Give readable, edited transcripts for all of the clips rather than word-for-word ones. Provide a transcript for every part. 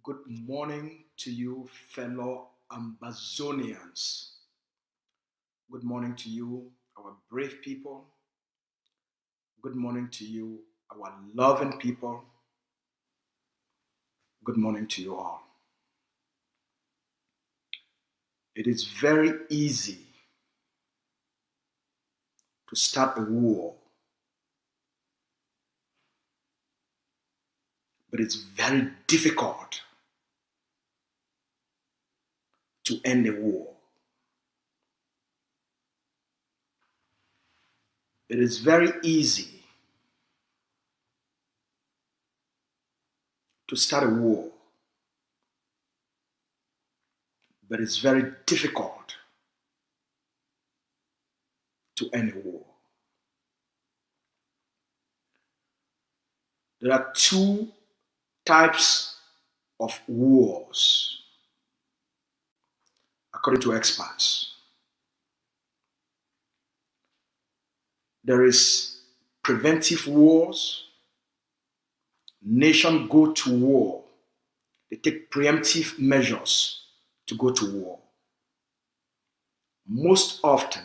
Good morning to you, fellow Amazonians. Good morning to you, our brave people. Good morning to you, our loving people. Good morning to you all. It is very easy to start a war, but it's very difficult to end a war. It is very easy to start a war, but it's very difficult to end a war. There are two types of wars, according to experts. There is preventive wars. Nations go to war. They take preemptive measures to go to war. Most often,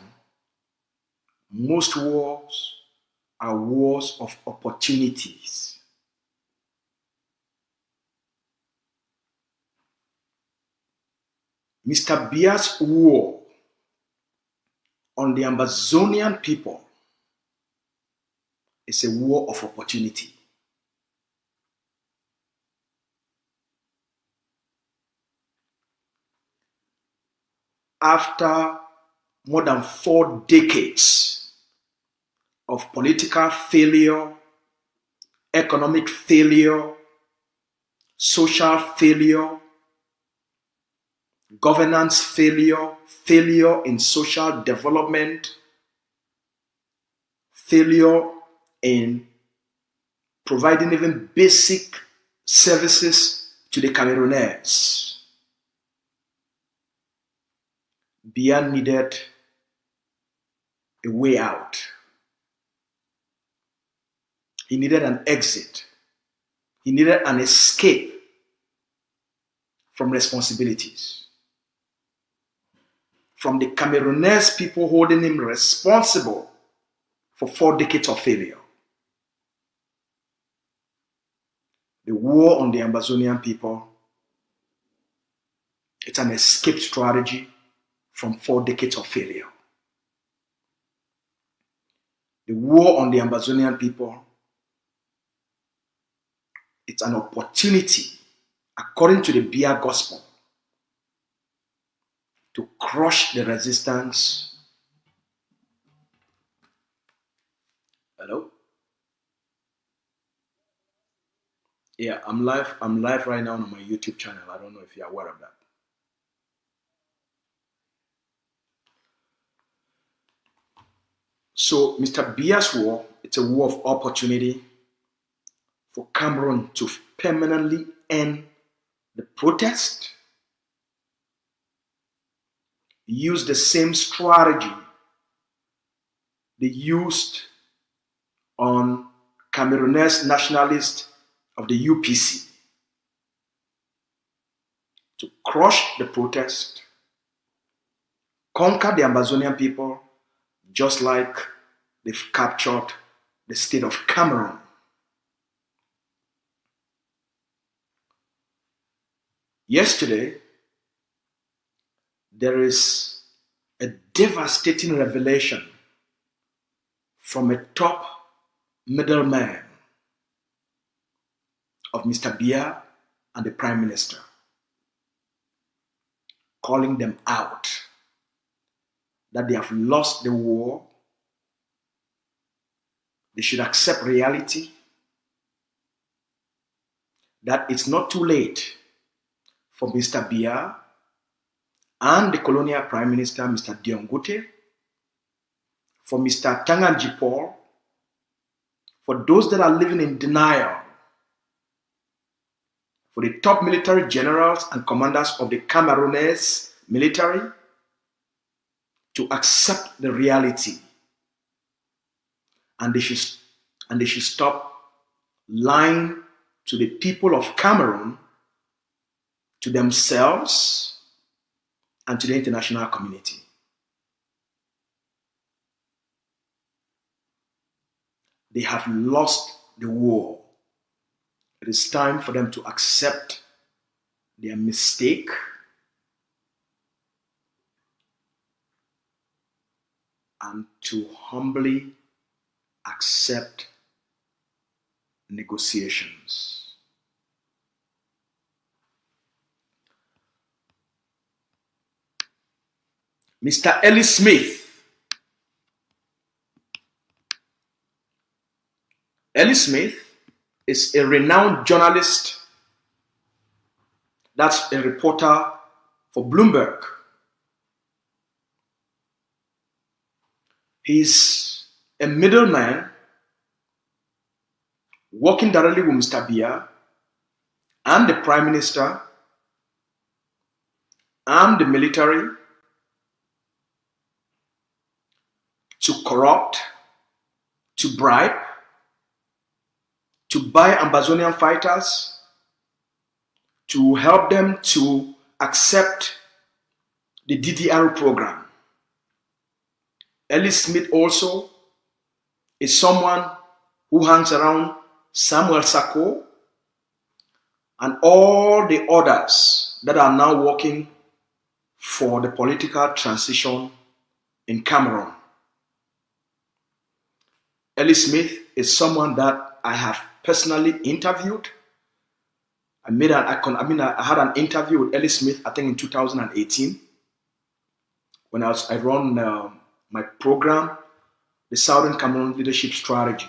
most wars are wars of opportunities. Mr. Bia's war on the Amazonian people is a war of opportunity. After more than 4 decades of political failure, economic failure, social failure, governance failure, failure in social development, failure in providing even basic services to the Cameroun'S, Bia needed a way out. He needed an exit. He needed an escape from responsibilities. from the Cameroun'S people holding him responsible for 4 decades of failure. The war on the Amazonian people, it's an escape strategy from 4 decades of failure. The war on the Amazonian people, it's an opportunity, according to the Bia gospel, to crush the resistance. Hello? Yeah, I'm live right now on my YouTube channel. I don't know if you're aware of that. So Mr. Bia's war, it's a war of opportunity for Cameroon to permanently end the protest. Use the same strategy they used on Cameroun'S nationalists of the UPC to crush the protest, conquer the Amazonian people, just like they've captured the state of Cameroon. Yesterday, there is a devastating revelation from a top middleman of Mr. Bia and the Prime Minister, calling them out that they have lost the war. They should accept reality, that it's not too late for Mr. Bia and the colonial Prime Minister, Mr. Diongote, for Mr. Tanganji Paul, for those that are living in denial, for the top military generals and commanders of the Cameroun'S military to accept the reality, and they should stop lying to the people of Cameroon, to themselves, and to the international community. They have lost the war. It is time for them to accept their mistake and to humbly accept negotiations. Mr. Elie Smith. Elie Smith is a renowned journalist. That's a reporter for Bloomberg. He's a middleman working directly with Mr. Bia and the Prime Minister and the military to corrupt, to bribe, to buy Amazonian fighters, to help them to accept the DDR program. Elie Smith also is someone who hangs around Samuel Sako and all the others that are now working for the political transition in Cameroon. Elie Smith is someone that I have personally interviewed. I had an interview with Elie Smith, I think in 2018, when I run my program, the Southern Cameroon Leadership Strategy.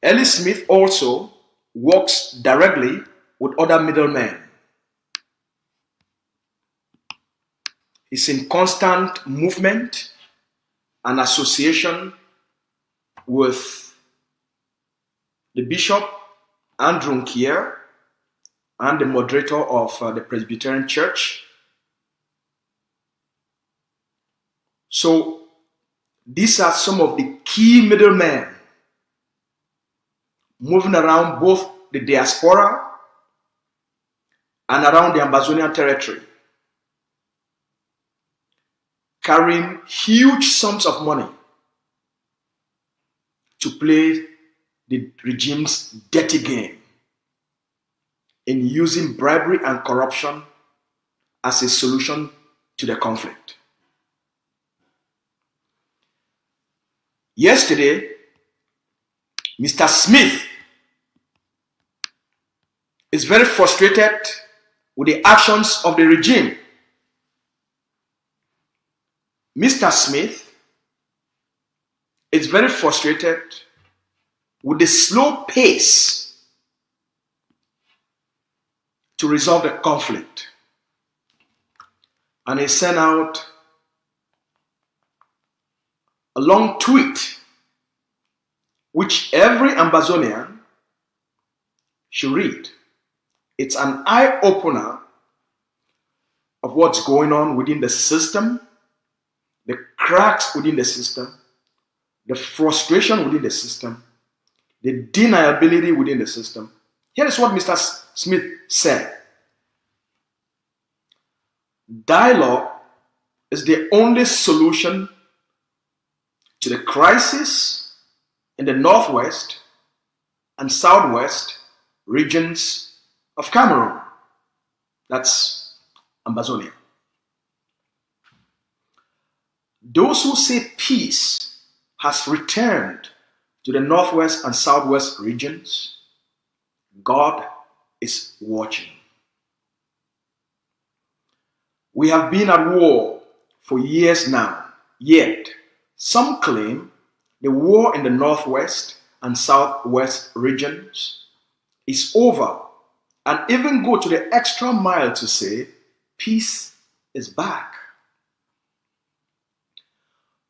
Elie Smith also works directly with other middlemen. He's in constant movement and association with the Bishop Andrew Nkier and the moderator of the Presbyterian Church. So these are some of the key middlemen moving around both the diaspora and around the Amazonian territory, carrying huge sums of money to play the regime's dirty game in using bribery and corruption as a solution to the conflict. Yesterday, Mr. Smith is very frustrated with the actions of the regime. Mr. Smith is very frustrated with the slow pace to resolve the conflict. And he sent out a long tweet which every Amazonian should read. It's an eye-opener of what's going on within the system, the cracks within the system, the frustration within the system, the deniability within the system. Here is what Mr. Smith said. Dialogue is the only solution to the crisis in the northwest and southwest regions of Cameroon. That's Amazonia. Those who say peace has returned to the northwest and southwest regions, God is watching. We have been at war for years now, yet some claim the war in the northwest and southwest regions is over, and even go to the extra mile to say peace is back.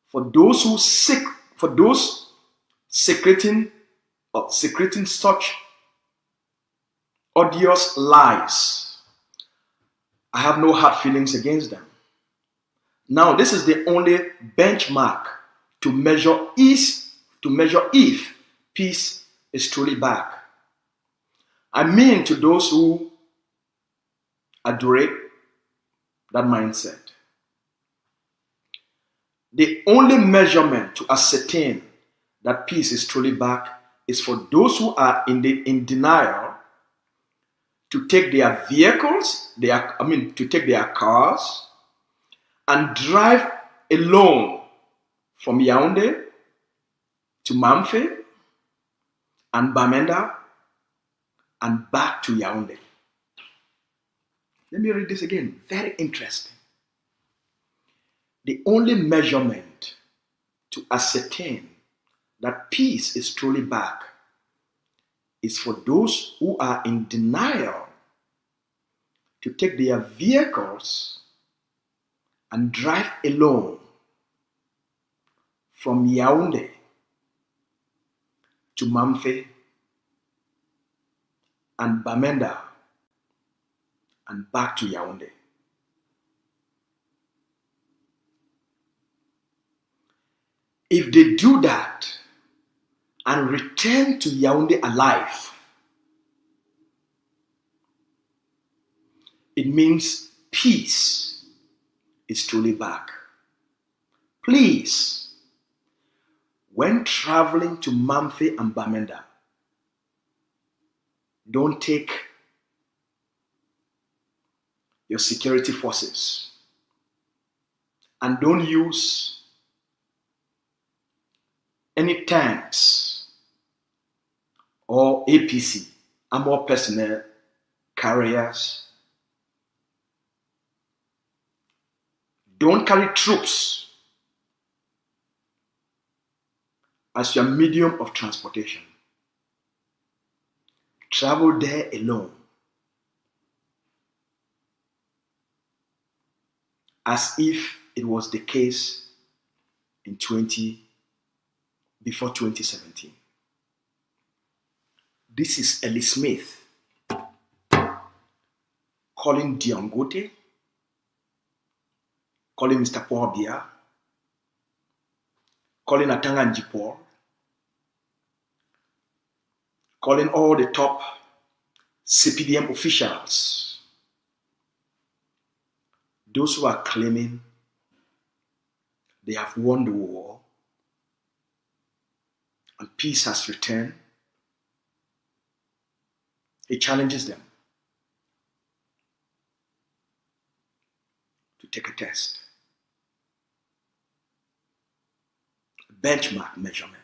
For those secreting such odious lies, I have no hard feelings against them. Now, this is the only benchmark to measure if peace is truly back. I mean, to those who adorate that mindset, the only measurement to ascertain that peace is truly back is for those who are in denial to take their vehicles, to take their cars and drive alone from Yaoundé to Mamfe and Bamenda and back to Yaoundé. Let me read this again. Very interesting. The only measurement to ascertain that peace is truly back is for those who are in denial to take their vehicles and drive alone from Yaoundé to Mamfe and Bamenda and back to Yaoundé. If they do that and return to Yaoundé alive, it means peace is truly back. Please, when traveling to Mamfe and Bamenda, don't take your security forces and don't use any tanks or APC, armored personnel carriers. Don't carry troops as your medium of transportation. Travel there alone, as if it was the case before 2017. This is Elie Smith calling Diongote, calling Mr. Paul Biya, calling Atanga Njipor, calling all the top CPDM officials those who are claiming they have won the war and peace has returned, he challenges them to take a test, a benchmark measurement.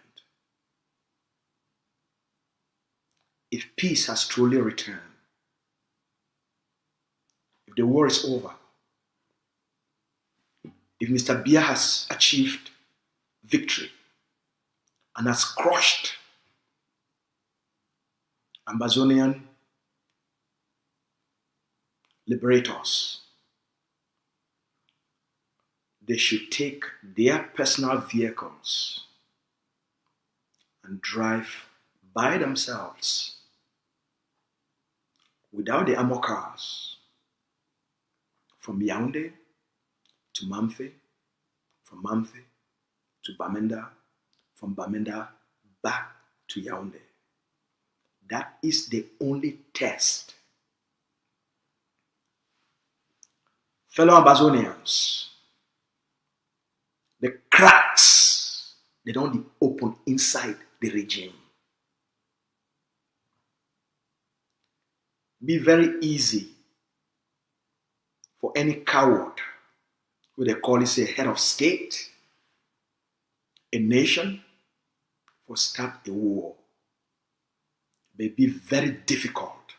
If peace has truly returned, if the war is over, if Mr. Biya has achieved victory and has crushed Ambazonian liberators, they should take their personal vehicles and drive by themselves without the armor cars from Yaoundé to Mamfe, from Mamfe to Bamenda, from Bamenda back to Yaoundé. That is the only test. Fellow Ambazonians, the cracks, they don't open inside the regime. Be very easy for any coward who they call it a head of state, a nation, for start a war. May be very difficult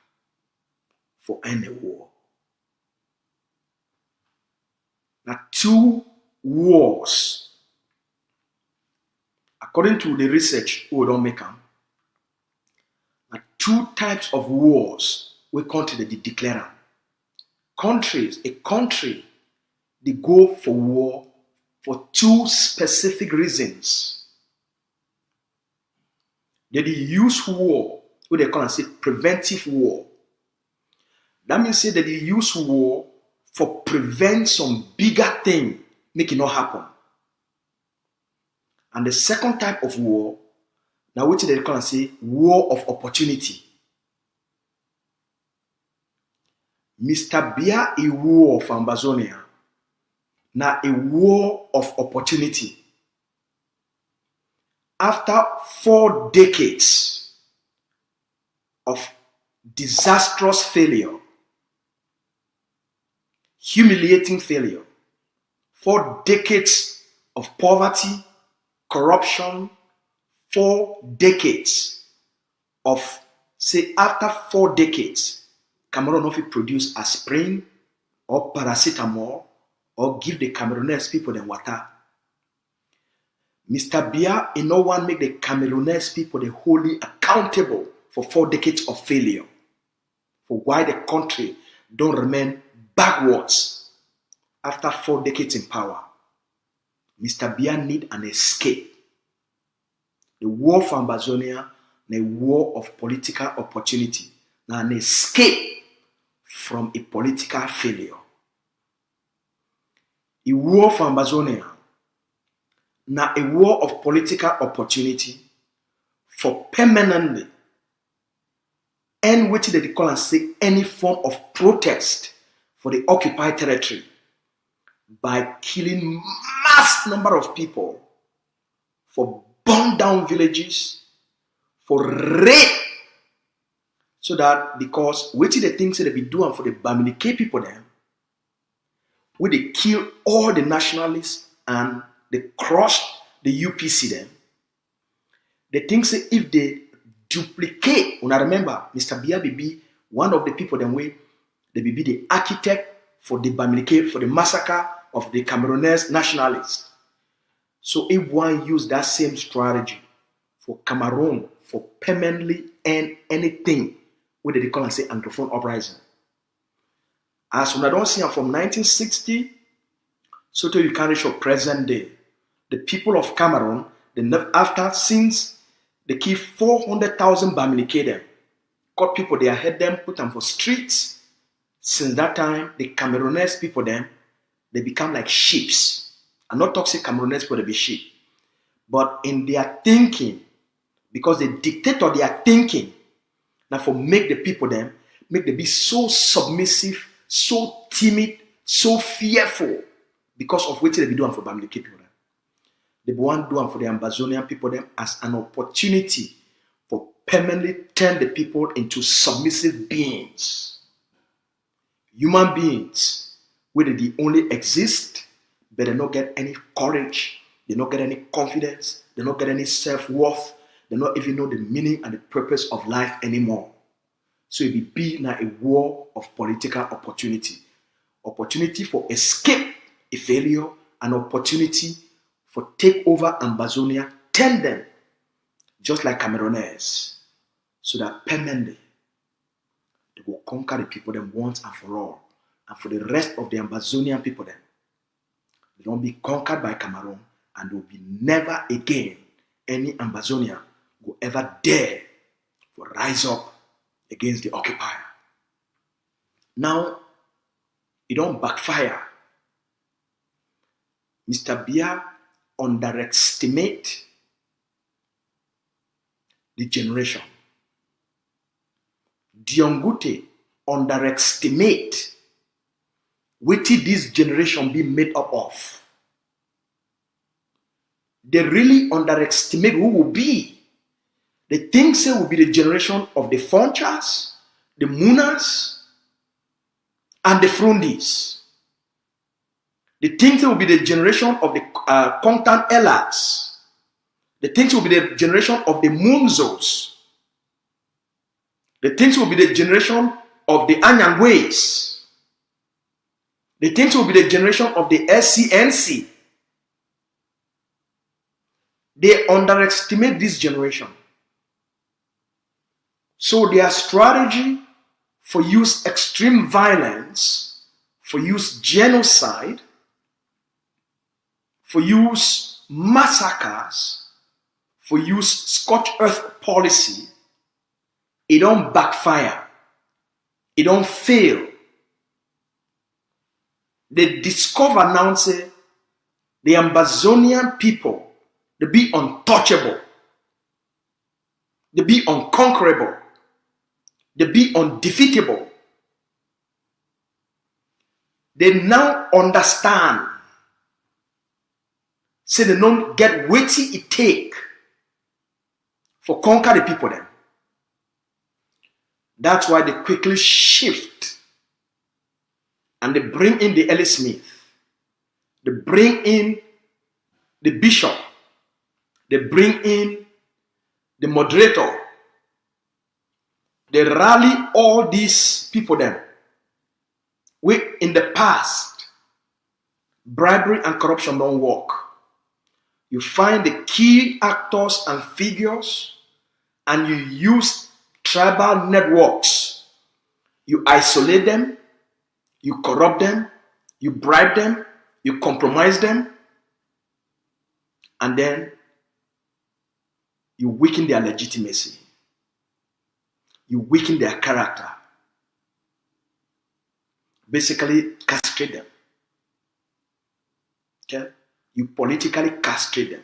for any war. Now, 2 wars, according to the research we don't make them, 2 types of wars we country they declare. A country, they go for war for 2 specific reasons. They use war, what they call and say preventive war. That means say that they use war for prevent some bigger thing, make it not happen. And the second type of war, now what they call and say war of opportunity. Mr. Biya a war for Ambazonia. Now a war of opportunity. After 4 decades of disastrous failure, humiliating failure, 4 decades of poverty, corruption, 4 decades of, say after 4 decades, Cameroon no fit produce aspirin or paracetamol or give the Cameroun'S people the water. Mr. Biya, in no one make the Cameroun'S people the wholly accountable for 4 decades of failure, for why the country don't remain backwards after 4 decades in power. Mr. Biya need an escape. The war for Ambazonia, a war of political opportunity, now an escape from a political failure. A war for Ambazonia, now a war of political opportunity for permanently end which they call and say any form of protest for the occupied territory by killing mass number of people, for burn down villages, for rape, so that because which the things that they be doing for the Bamileke people them, where they kill all the nationalists and they crush the UPC them. The things that if they duplicate, when I remember Mr. Biya be one of the people them way they be the architect for the Bamileke, for the massacre of the Cameroun'S nationalists. So if one use that same strategy for Cameroon for permanently end anything, what they call and say Anglophone uprising. As when I don't see from 1960, so to you can reach your present day, the people of Cameroon, after since they keep 400,000 Bamileke them, got people they had them, put them for streets. Since that time, the Cameroun'S people them, they become like sheep. I'm not talking Cameroun'S people they be sheep, but in their thinking, because the dictator they are thinking, now for make the people them, make them be so submissive, so timid, so fearful because of what they be doing for Bamileke people. They want to do for the Ambazonian people them as an opportunity for permanently turn the people into submissive beings. Human beings, where they only exist, but they don't get any courage, they don't get any confidence, they don't get any self-worth, they don't even know the meaning and the purpose of life anymore. So it will be now a war of political opportunity. Opportunity for escape a failure, an opportunity for take over Ambazonia, turn them just like Cameroun'S, so that permanently they will conquer the people them once and for all. And for the rest of the Ambazonian people then, they don't be conquered by Cameroon, and there will be never again any Ambazonian will ever dare to rise up against the occupier. Now, it don't backfire. Mr. Biya underestimate the generation. Diongute underestimate what this generation be made up of. They really underestimate who will be. They think it will be the generation of the Fonchas, the Munas, and the Frondis. They think it will be the generation of the Kongtan Elas. They think it will be the generation of the Munzos. They think it will be the generation of the Anyangwes. They think it will be the generation of the SCNC. They underestimate this generation. So their strategy for use extreme violence, for use genocide, for use massacres, for use scorched earth policy, it don't backfire. It don't fail. They discover now, say, the Ambazonian people, they be untouchable. They be unconquerable. They be undefeatable. They now understand. Say they don't get weighty it take for conquer the people then. That's why they quickly shift and they bring in the Elie Smith. They bring in the bishop. They bring in the moderator. They rally all these people then. In the past, bribery and corruption don't work. You find the key actors and figures and you use tribal networks. You isolate them, you corrupt them, you bribe them, you compromise them, and then you weaken their legitimacy. You weaken their character. Basically, castrate them. Okay? You politically castrate them.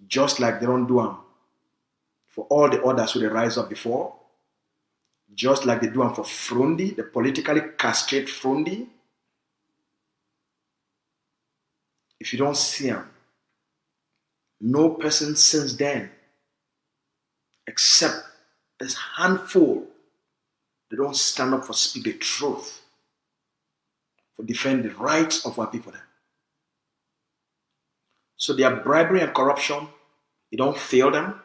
Just like they don't do them for all the others who they rise up before. Just like they do them for Frondi, they politically castrate Frondi. If you don't see them, no person since then, except a handful, they don't stand up for speak the truth, for defend the rights of our people then. So their bribery and corruption, it don't fail them.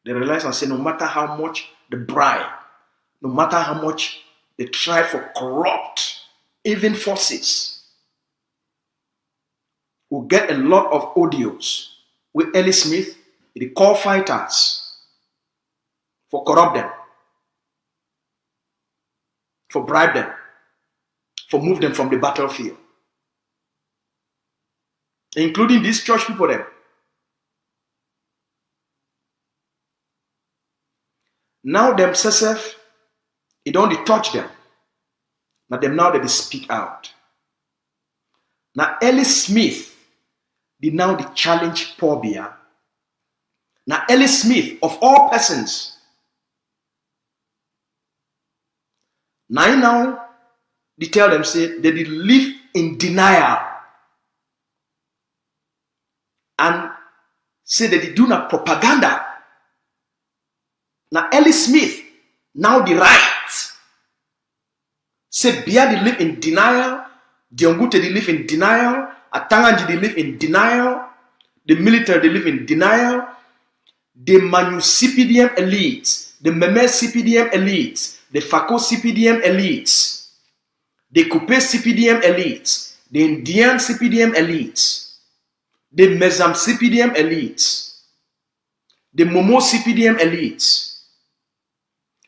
They realize and say no matter how much they bribe, no matter how much they try for corrupt, even forces, will get a lot of audios with Elie Smith, they call fighters for corrupt them, for bribe them, for move them from the battlefield. Including these church people then. Now themselves, it don't touch them. Now they speak out. Now Elie Smith did now the challenge Paul Biya. Now Elie Smith, of all persons, now they tell them, say, they live in denial. And say that they do not propaganda. Now, Elie Smith, now the right. Say, Bia, they live in denial. Diongute, they live in denial. Atanganji, they live in denial. The military, they live in denial. The Manu CPDM elites, the Meme CPDM elites, the Fako CPDM elites, the Coupe CPDM elites, the Indian CPDM elites, the Mezam CPDM elites, the Momo CPDM elites,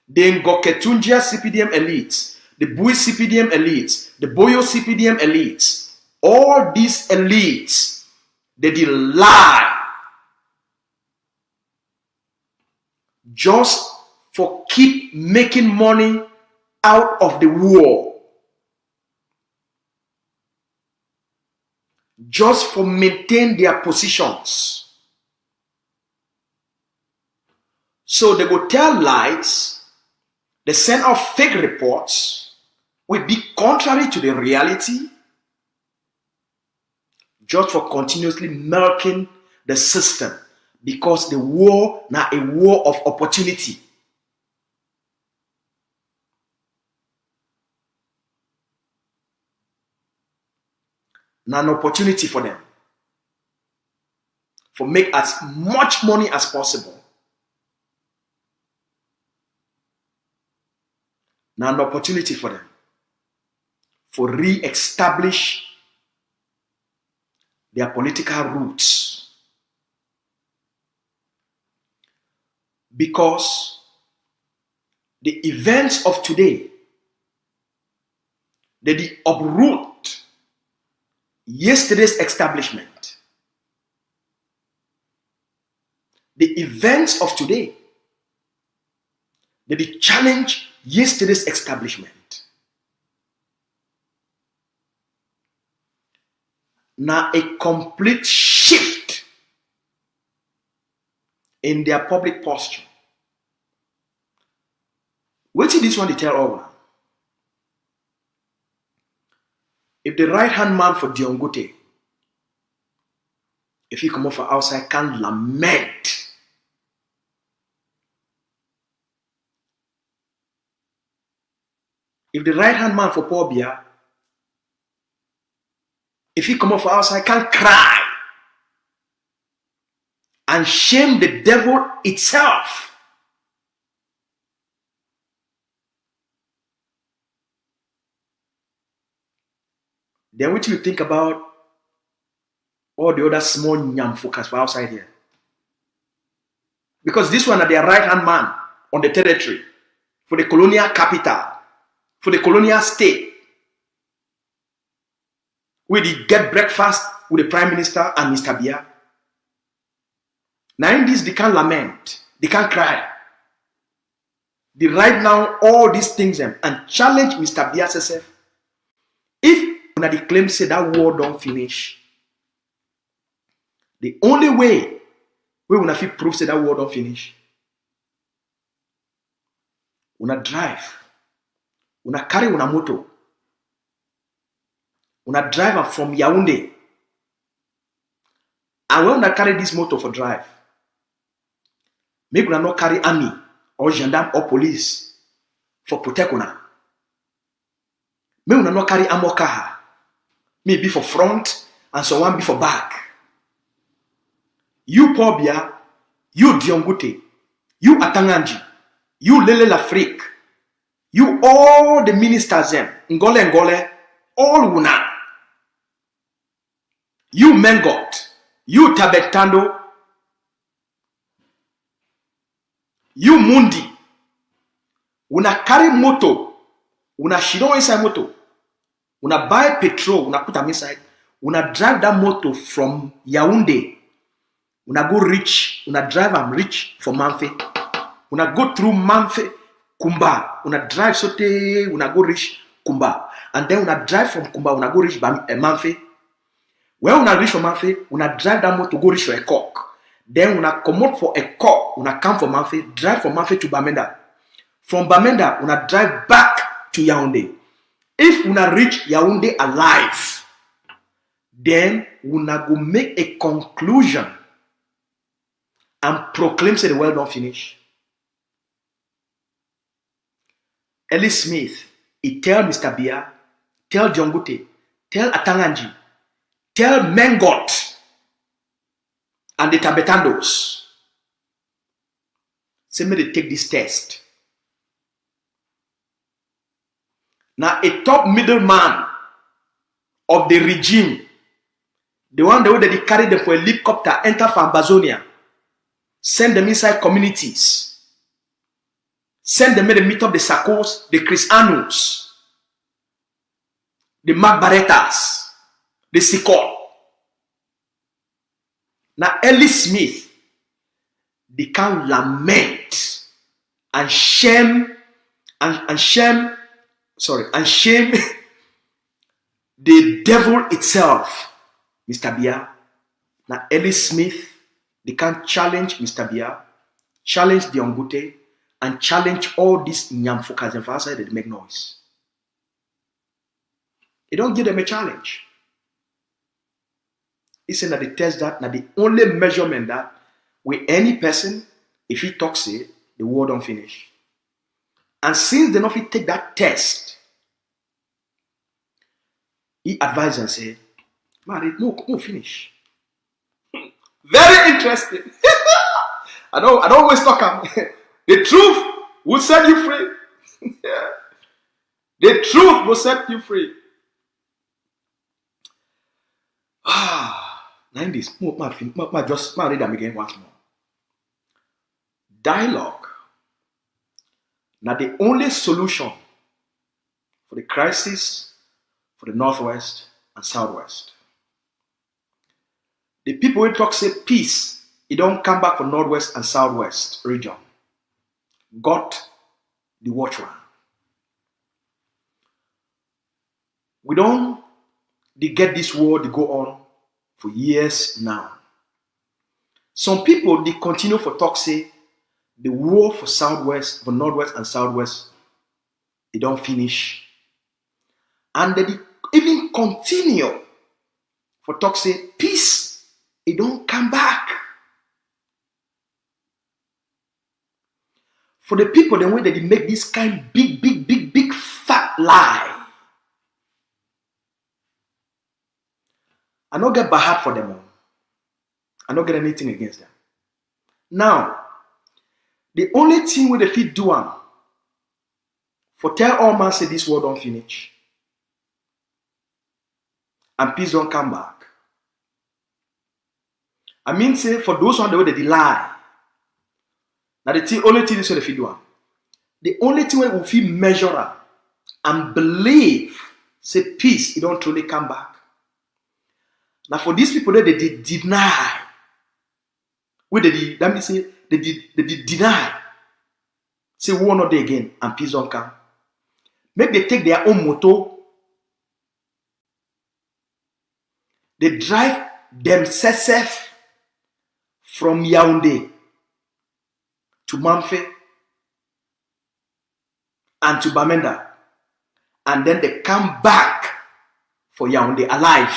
the Ngoketunjia CPDM elites, the Bui CPDM elites, the Boyo CPDM elites, all these elites, they did lie just for keep making money out of the war, just for maintain their positions. So they go tell lies, they send out fake reports, will be contrary to the reality, just for continuously milking the system, because the war now a war of opportunity. Now an opportunity for them for make as much money as possible. Now an opportunity for them for re-establish their political roots. Because the events of today, they uproot yesterday's establishment. The events of today, they challenge yesterday's establishment. Now a complete shift in their public posture. Wait till this one they tell all now. If the right hand man for Diongote, if he come off outside, can lament. If the right hand man for Paul Biya, if he come off outside, can cry and shame the devil itself. Then what do you think about all the other small nyam focus for outside here? Because this one are their right hand man on the territory for the colonial capital, for the colonial state. Where they get breakfast with the Prime Minister and Mr. Biya. Now in this, they can't lament, they can't cry. They write down all these things and challenge Mr. Biya says, if una the claim say that war don't finish, the only way we una fit prove say that war don't finish, una drive, una carry una moto, una driver from Yaoundé. And when una carry this motor for drive, make una not carry army or gendarme or police for protect una. Make una not carry armor car. Maybe for front and so one be for back. You Paul Biya, you Diongote, you Atanganji, you Lele Lafrique, you all the ministers them, Ngole, all una. You Mengot, you Tabetando, you Mundi, una carry moto, una shidon inside moto, una buy petrol, una put them inside, una drive that moto from Yaoundé, una go reach, una drive and reach for Manfe, una go through Manfe, Kumba, una drive sote, una go reach Kumba, and then una drive from Kumba, una go reach Manfe. When una reach for Manfe, una drive that motor to go reach for a cock. Then una come out for a cock, una come for Manfe, drive from Manfe to Bamenda. From Bamenda, una drive back to Yaoundé. If una reach Yaoundé alive, then una go make a conclusion and proclaim say the world don't finish. Elie Smith, he tell Mr. Bia, tell Jongute, tell Atanganji, tell Mengot and the Tabetandos, say me they take this test. Now a top middleman of the regime, the one that they carry them for a helicopter, enter from Amazonia, send them inside communities, send them to meet up the Sakos, the Cristianos, the Magbaretas, the Sikor. Now Elie Smith, they can lament and shame the devil itself, Mr. Bia. Now Elie Smith, they can challenge Mr. Bia, challenge the Ongute, and challenge all these Nyamfukas and outside that make noise. They don't give them a challenge. It's that the test that, now the only measurement that with any person, if he talks it, the war don't finish. And since they not fit take that test, he advised and said, man, no finish. Very interesting. I don't always talk. The truth will set you free. The truth will set you free. Now in this, just read them again once more. Dialogue. Now the only solution for the crisis for the Northwest and Southwest. The people who talk say peace, it don't come back for Northwest and Southwest region. Got the watch one. We don't get this war to go on for years now. Some people they continue for talk say the war for Southwest, for Northwest and Southwest, it don't finish. And they even continue for talk say peace, it don't come back. For the people, the way that they make this kind big fat lie, I don't get bad for them all. I don't get anything against them. Now, the only thing where they fit do am for tell all man say this war don't finish and peace don't come back. I mean say for those on the way they lie. Now the only thing is what they fit do am. The only thing where we feel measure and believe say peace, it don't truly come back. Now for these people that they deny, where they let me say they deny, say war not there again and peace don't come. Make they take their own motor, they drive themselves from Yaoundé to Mamfe and to Bamenda, and then they come back for Yaoundé alive.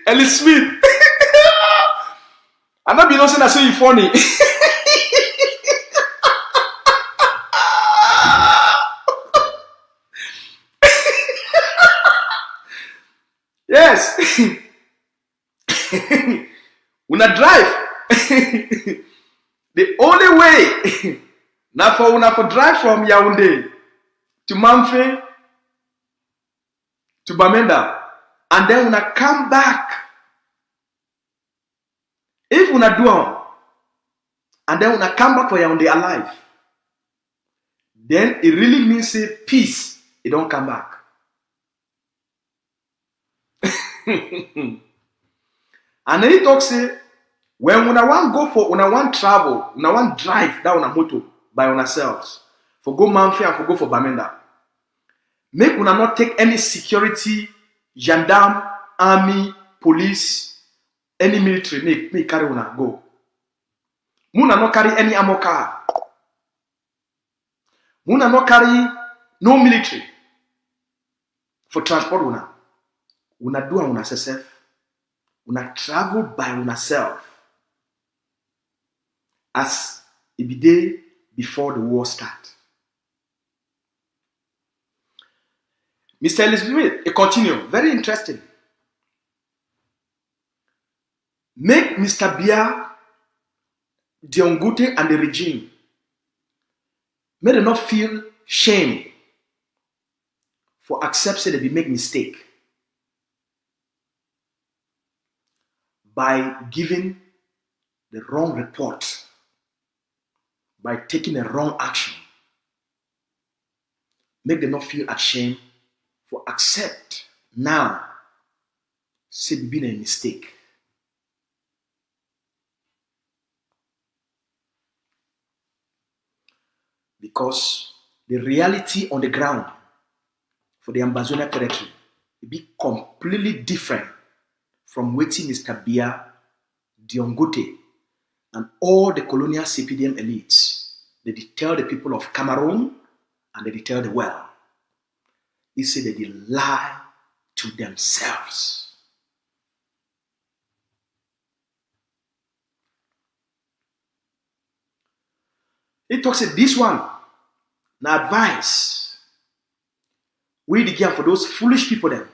Elie Smith. I'm not being saying that so you funny. Yes. When I drive, the only way now for drive from Yaoundé to Mamfe to Bamenda, and then when I come back, if when I do it, and then when I come back for Yaoundé alive, then it really means say peace, it don't come back. And then he talks say, when I want go for, when I want travel, when I want drive down a motor by ourselves, for go Mamfe and for go for Bamenda, make una not take any security, gendarme, army, police, any military, make carry una go. Muna not carry any ammo car. Una no carry no military for transport una. Una do una self. Una travel by una self. As it be day before the war start. Mr. Elie Smith, it continue. Very interesting. Make Mr. Biya, Diongute and the regime, may they not feel shame for accepting that they make mistake by giving the wrong report, by taking a wrong action. Make them not feel ashamed for accept now say it been a mistake. Because the reality on the ground for the Ambazonia territory will be completely different from waiting Mr. Biya, Diongute, and all the colonial CPDM elites. They tell the people of Cameroon and they tell the world. He said that they lie to themselves. He talks about this one. Now advice. We the game for those foolish people then.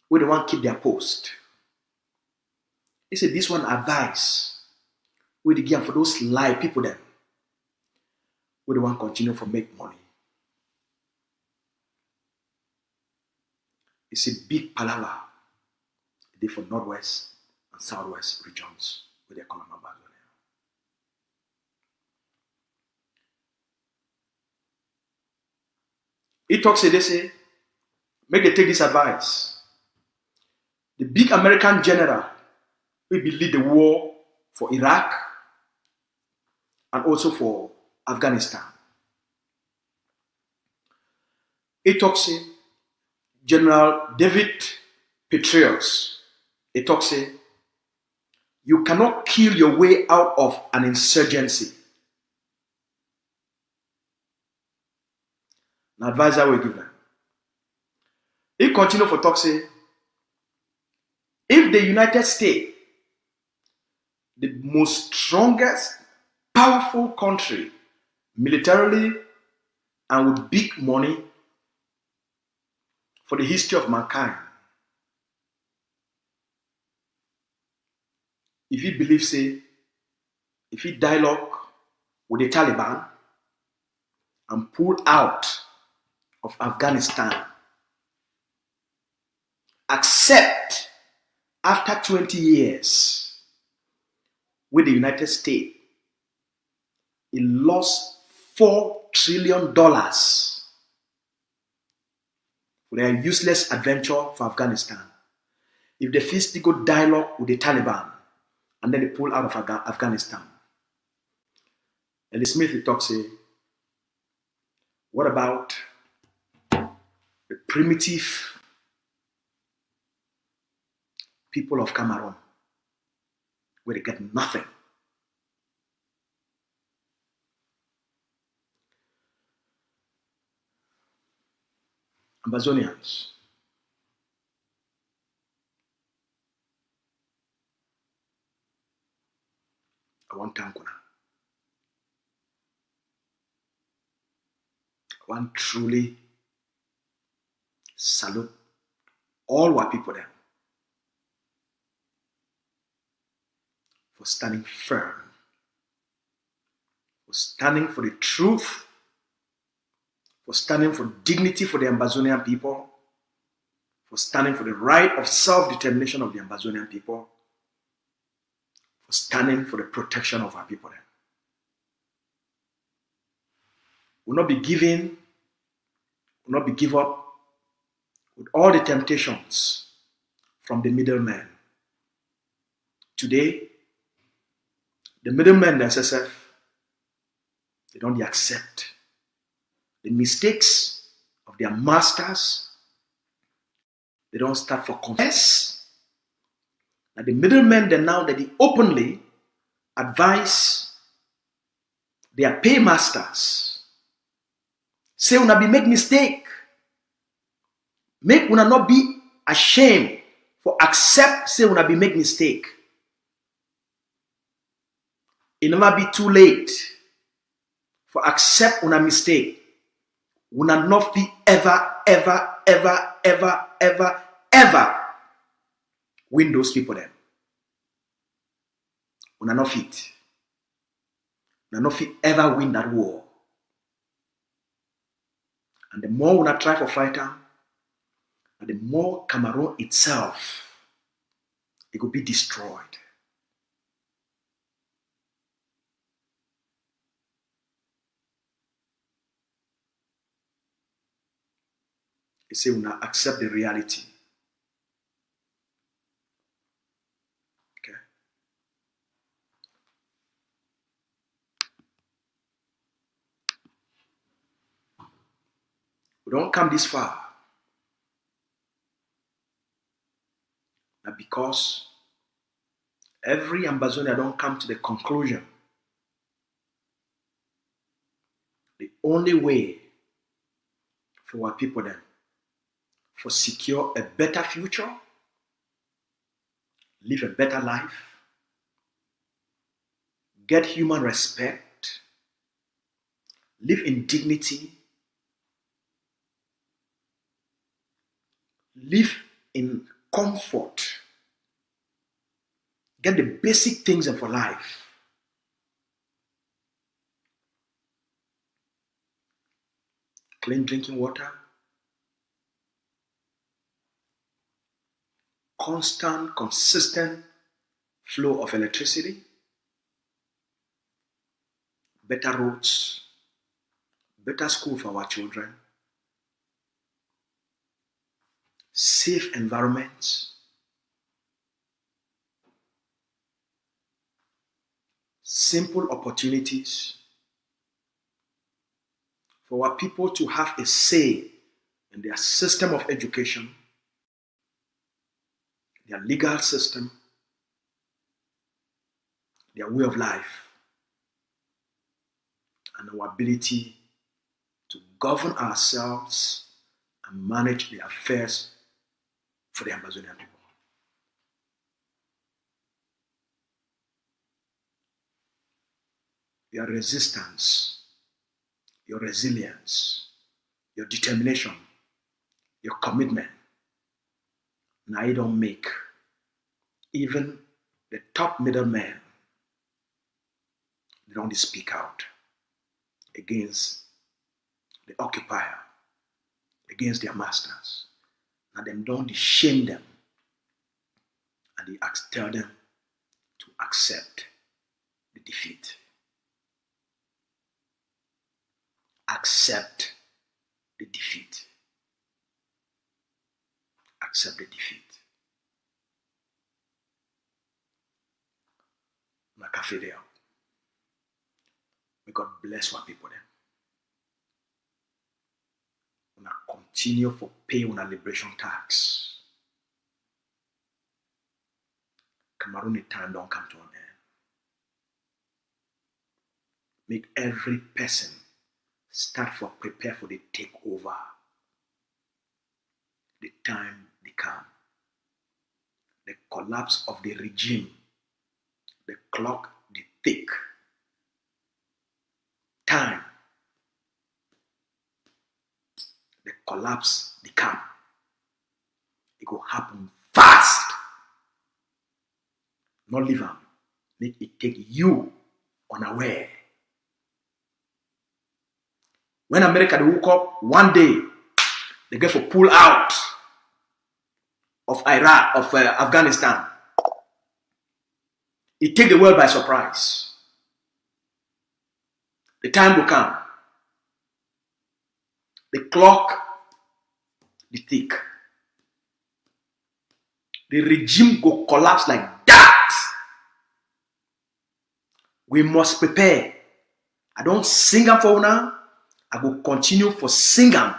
We the one keep their post. He said this one advice. We the game for those lie people then. We the one continue for make money. It's a big palaver. They for Northwest and Southwest regions with their economy. He talks, they say, make they take this advice. The big American general will lead the war for Iraq and also for Afghanistan. He talks, General David Petraeus, he talks, you cannot kill your way out of an insurgency. An advisor will give them. He continue for talk say, if the United States, the most strongest, powerful country, militarily and with big money for the history of mankind, if he believes, say, if he dialogue with the Taliban and pull out of Afghanistan, accept after 20 years with the United States, it lost $4 trillion for their useless adventure for Afghanistan. If they physically go dialogue with the Taliban and then they pull out of Afghanistan. Elie Smith talks, say, what about the primitive people of Cameroon, where they get nothing? Ambazonians, I want Tankuna. I want truly salute all our people there for standing firm, for standing for the truth, for standing for dignity for the Ambazonian people, for standing for the right of self-determination of the Ambazonian people, for standing for the protection of our people there. Will not be given, will not be give up with all the temptations from the middlemen. Today, the middlemen themselves, they don't accept the mistakes of their masters. They don't start for confess. And the middlemen, then now that they openly advise They are paymasters. Say una be make mistake. Make una not be ashamed for accept say una be make mistake. It never be too late for accept una mistake. Una not be ever win those people then. Una not fit. Una not fit ever win that war. And the more una try for fighter, and the more Cameroon itself, it will be destroyed. He say una accept the reality. Okay. We don't come this far. Now because every ambassador don't come to the conclusion. The only way for our people then for secure a better future, live a better life, get human respect, live in dignity, live in comfort, get the basic things for life. Clean drinking water, constant, consistent flow of electricity, better roads, better school for our children, safe environments, simple opportunities for our people to have a say in their system of education, their legal system, their way of life, and our ability to govern ourselves and manage the affairs for the Amazonian people. Your resistance, your resilience, your determination, your commitment, now you don't make even the top middlemen, they don't speak out against the occupier, against their masters. Now them don't shame them and they tell them to accept the defeat. Accept the defeat. Accept the defeat. May God bless our people then. We'll continue for pay on a liberation tax. Cameroon time don't come to an end. Make every person prepare for the takeover. The time they come. The collapse of the regime. The clock, the tick. Time. The collapse, the come. It will happen fast. Not leave them. Make it take you unaware. When America they woke up one day, they get to pull out of Iraq, of Afghanistan. It take the world by surprise. The time will come. The clock, the tick. The regime will collapse like that. We must prepare. I don't sing up for now. I will continue for singing.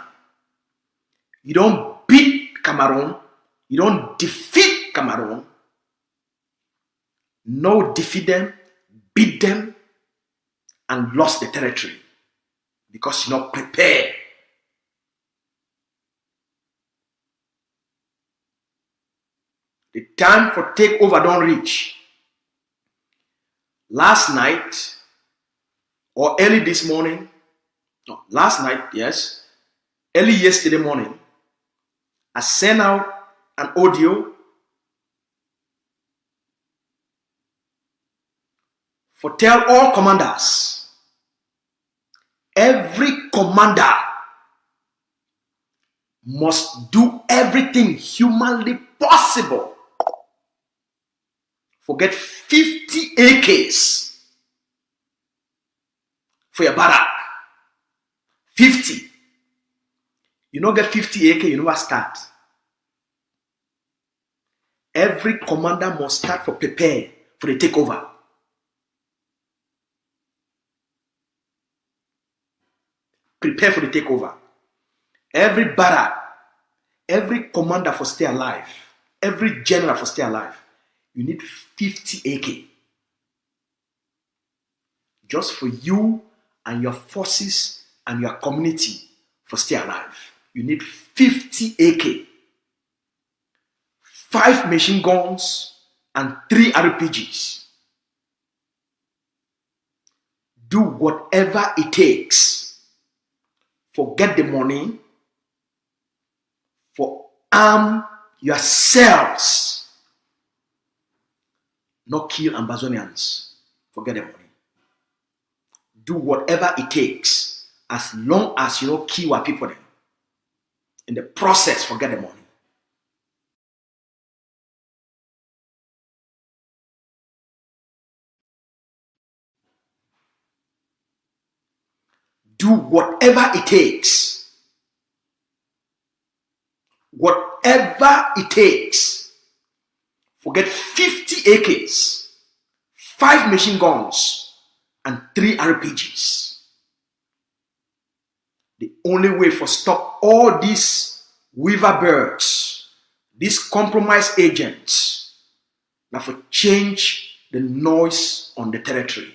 You don't beat Cameroon. You don't defeat Cameroon. No, defeat them, beat them, and lost the territory because you're not prepared. The time for takeover don't reach. Last night, or early this morning, no, last night, yes, early yesterday morning, I sent out an audio for tell all commanders, every commander must do everything humanly possible. Forget 50 AKs for your barrack. 50. You don't get 50 AK, you never start. Every commander must start for prepare for the takeover. Prepare for the takeover. Every barrack, every commander for stay alive, every general for stay alive, you need 50 AK. Just for you and your forces and your community for stay alive. You need 50 AK. 5 machine guns and 3 RPGs. Do whatever it takes. Forget the money. For arm yourselves. Not kill Ambazonians. Forget the money. Do whatever it takes. As long as you don't kill our people. In the process, forget the money. Do whatever it takes. Whatever it takes. Forget 50 AKs, 5 machine guns, and 3 RPGs. The only way for stop all these weaver birds, these compromise agents, now for change the noise on the territory.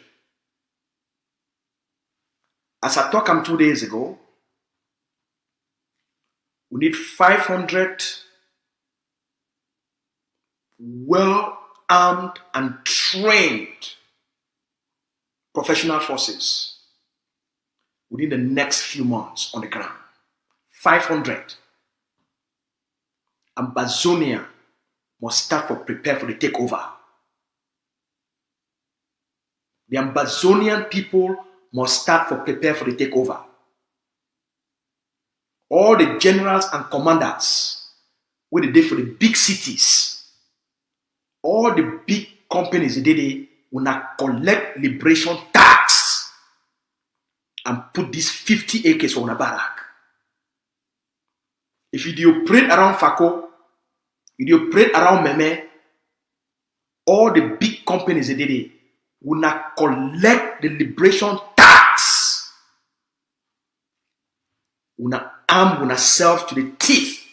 As I talked 2 days ago, we need 500 well-armed and trained professional forces within the next few months on the ground. 500. Ambazonia must start for prepare for the takeover. The Ambazonian people must start for prepare for the takeover. All the generals and commanders where they did for the big cities, all the big companies they will not collect liberation tax and put these 50 acres on a barrack. If you do operate around Fako, you do operate around Meme, all the big companies they will not collect the liberation tax. Will not arm ourselves to the teeth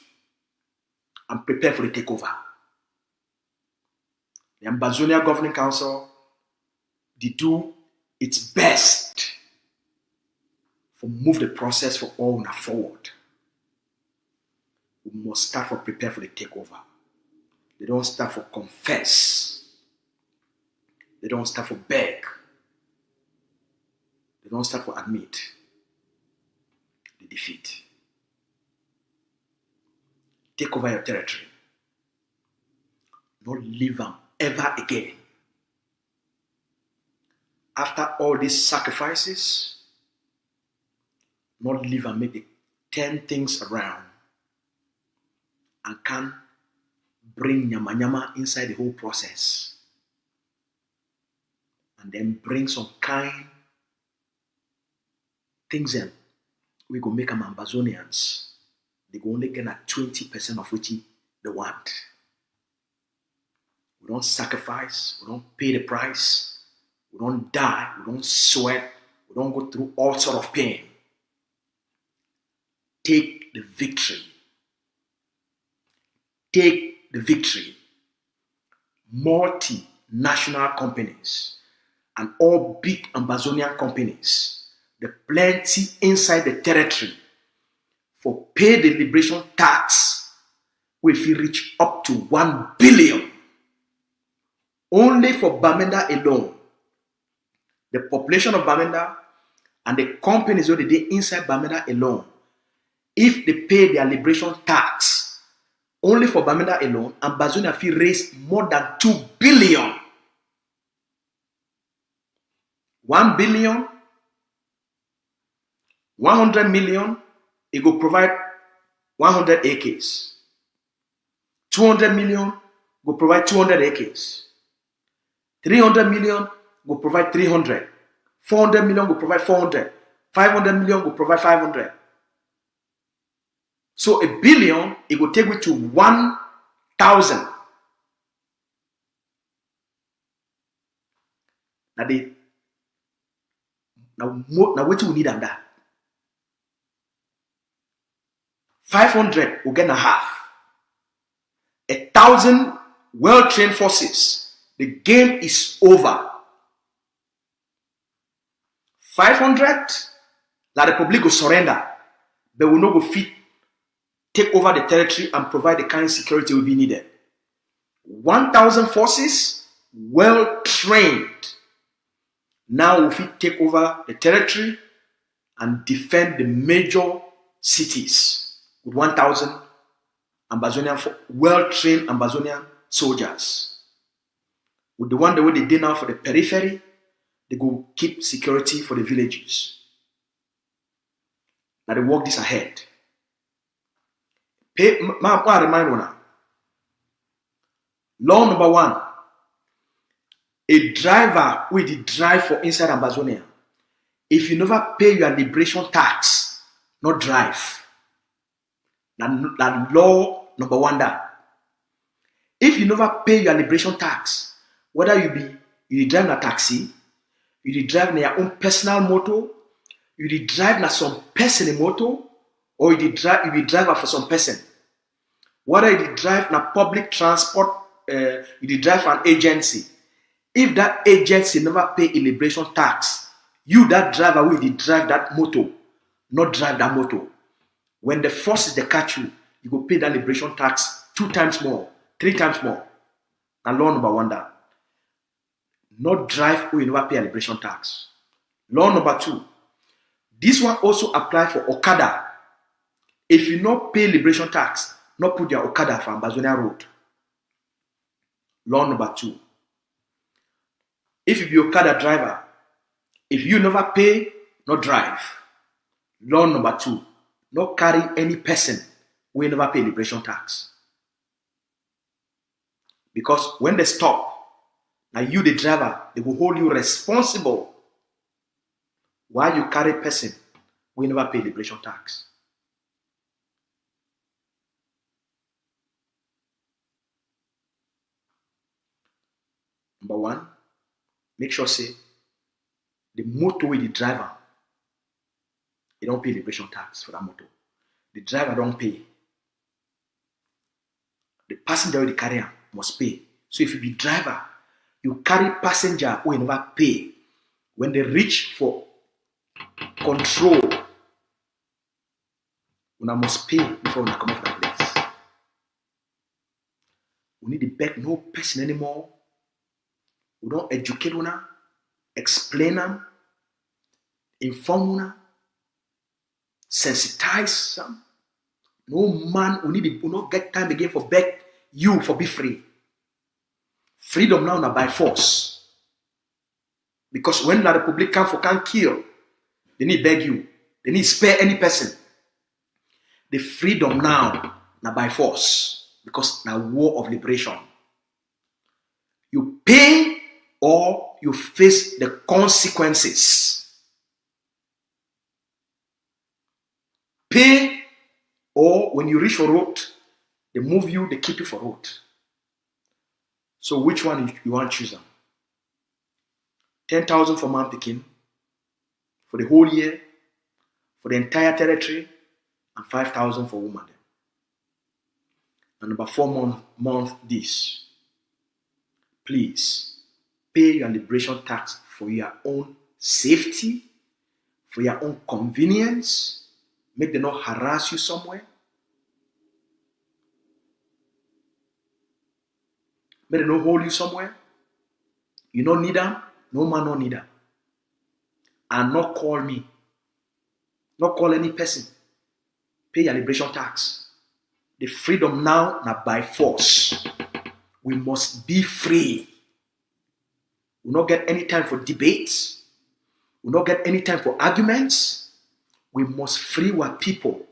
and prepare for the takeover. The Ambazonia Governing Council did do its best to move the process for all forward. We must start for prepare for the takeover. They don't start for confess. They don't start for beg. They don't start for admit the defeat. Take over your territory. Don't leave them ever again. After all these sacrifices, not leave and make the 10 things around and can bring nyama nyama inside the whole process. And then bring some kind things in. We go make them Ambazonians. They go only get at 20% of which they want. We don't sacrifice. We don't pay the price. We don't die. We don't sweat. We don't go through all sort of pain. Take the victory. Take the victory. Multinational companies and all big Ambazonian companies, the plenty inside the territory, for pay the liberation tax, if you reach up to 1 billion. Only for Bamenda alone, the population of Bamenda and the companies that they inside Bamenda alone, if they pay their liberation tax, only for Bamenda alone, Ambazonia fee raise more than 2 billion. 1 billion, 100 million, it will provide 100 acres. 200 million will provide 200 acres. 300 million will provide 300. 400 million will provide 400. 500 million will provide 500. So a billion, it will take you to 1,000. Now what you need on that? 500 will get a half. 1,000 well-trained forces. The game is over. 500, La Republic will surrender. They will not go fit, take over the territory and provide the kind of security will be needed. 1,000 forces, well-trained, now will fit take over the territory and defend the major cities with 1,000 Ambazonian, well-trained Ambazonian soldiers. With the one the way they did now for the periphery, they go keep security for the villages. Now they work this ahead. I remind you now. Law number 1. A driver will drive for inside Ambazonia. If you never pay your liberation tax, not drive. That law number 1 that. If you never pay your liberation tax, whether you drive a taxi, you drive na your own personal motor, you drive na some person motor, or you drive for some person. Whether you drive na public transport, you drive an agency. If that agency never pay a liberation tax, you that driver will drive that motor, not drive that motor. When the forces they catch you, you go pay that liberation tax 2 times more, 3 times more. And law number 1 that. Not drive or you never pay a liberation tax. Law number 2. This one also apply for Okada. If you not pay liberation tax, not put your Okada for Ambazonia Road. Law number 2. If you be Okada driver, if you never pay, not drive. Law number 2. Not carry any person who never pay liberation tax. Because when they stop, now you the driver, they will hold you responsible while you carry person who never pay liberation tax. Number 1, make sure say the motor with the driver, he don't pay liberation tax for that motor. The driver don't pay. The passenger with the carrier must pay. So if you be driver, you carry passenger who never pay. When they reach for control, una must pay before una come off that place. We need to beg no person anymore. We don't educate una, explain them, inform una, sensitize them. No man, we not get time again for beg you for be free. Freedom now by force. Because when the Republic can kill, they need beg you. They need spare any person. The freedom now by force. Because now war of liberation. You pay or you face the consequences. Pay or when you reach for road, they move you, they keep you for road. So which one you want to choose them? 10,000 for man picking for the whole year, for the entire territory, and 5,000 for woman. And number 4 month this. Please pay your liberation tax for your own safety, for your own convenience. Make them not harass you somewhere. Make them not hold you somewhere. You don't need them. No man don't need them. And not call me. Not call any person. Pay your liberation tax. The freedom now, not by force. We must be free. We not get any time for debates. We not get any time for arguments. We must free our people